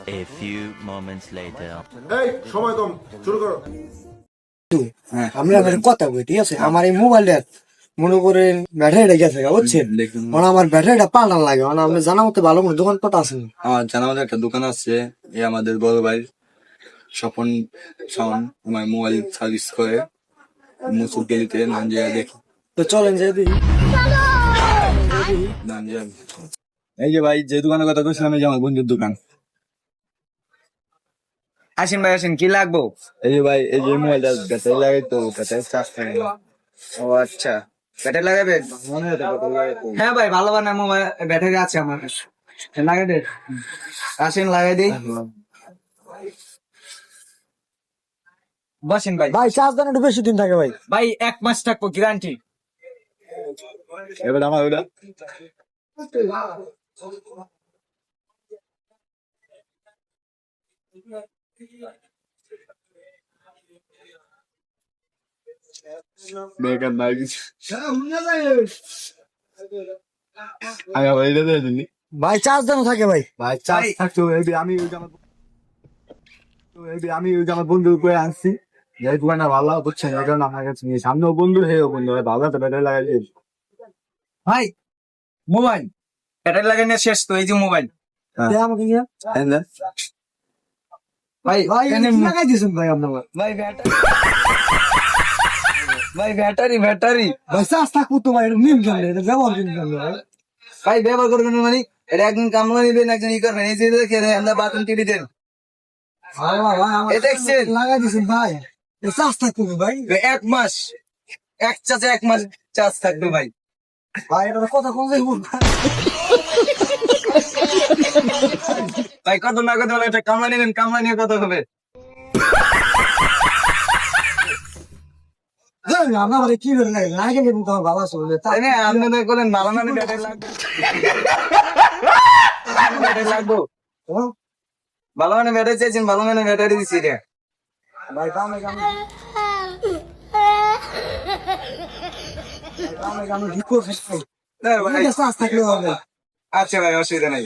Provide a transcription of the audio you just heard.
A few moments later. এই সময় কম, শুরু করো। আমরা একটা কথা বলি, ঠিক আছে? আমার এই মোবাইলটা মনে করেন ব্যাটারিটা গেছে গা, বুঝছেন? মানে আমার ব্যাটারিটা পাল্টানো লাগে, মানে আপনি জানা মতো ভালো কোনো দোকানপাট আছে না? আমার জানা মতো একটা দোকান আছে, এই আমাদের বড় ভাই স্বপন শাওন আমার মোবাইল সার্ভিস করে মুসুর গেলিতে নানজিয়া দেখি তো চলেন যে দিই। নানজিয়া। এই যে ভাই যে দোকানের কথা কইছিলাম, এই যে আমার বন্ধুর দোকান। আসেন ভাই আসেন, কি লাগবো? এই যে ভাই এই যে মোবাইলটা ব্যাটারি লাগাই তো ব্যাটারি চার্জ থাকে না। ও আচ্ছা, ব্যাটারি লাগাবেন? মনে হয় ব্যাটারি লাগাই তো। হ্যাঁ ভাই, ভালো বানা মোবাইল ব্যাটারি আছে আমার কাছে, লাগাই দে। আসেন লাগাই দিই, বসেন ভাই। ভাই চার্জ দেন একটু বেশি দিন থাকে ভাই। ভাই 1 মাস থাকবো, গ্যারান্টি। এবার আমার ওটা বেকার নাই কিছু। আমি আবার এটা দিয়ে দিনি। ভাই চার্জ দেন থাকে ভাই। ভাই চার্জ থাকতো আমি ওই যে আমার বন্ধু করে আনছি, যে দোকানটা ভালো বুঝছেন, এই কারণে আমার কাছে নিয়ে সামনেও বন্ধু হেও বন্ধু ভাই ভালো তো ব্যাটারি লাগাই দিস। ভাই মোবাইল ব্যাটারি লাগাই না, শেষ তো, এই যে মোবাইল। দে আমাকে নিয়ে। ভাই ভাই এখানে লাগাই দিয়েছেন ভাই আপনার। ভাই ব্যাটারি, ভাই ব্যাটারি ব্যাটারি ভাই চার্জ থাকবো তো ভাই, এটা নিন কেন, এটা ব্যবহার করুন কেন ভাই? ভাই ব্যবহার করবেন না মানে? এটা একজন কামলা নিবেন, একজন ই করবেন। এই যে দেখেন আমরা বাটন টিপে দেন, ভাই ভাই আমার এই দেখছেন? লাগাই দিয়েছেন ভাই, এটা চার্জ থাকবো ভাই। 1 মাস, এক চার্জে 1 মাস চার্জ থাকবে ভাই। ভাই এটা কথা কোন যাইব? ভাই কত না কত হলে একটা কামলা নেবেন, কামলা নিয়ে কত হবে? আমরা মানে কি করে লাগে লাগে কিন্তু তোমার বাবা চলে তাই না? আপনাদের বলেন ভালো মানে ব্যাটারি লাগবে, ব্যাটারি লাগবো। ভালো মানে ব্যাটারি চাইছেন, ভালো মানে ব্যাটারি দিচ্ছি রে ভাই কামে কামে কামে কামে কি করছিস ভাই? ভাই। চার্জ থাকলে হবে। আচ্ছা ভাই, অসুবিধা নাই।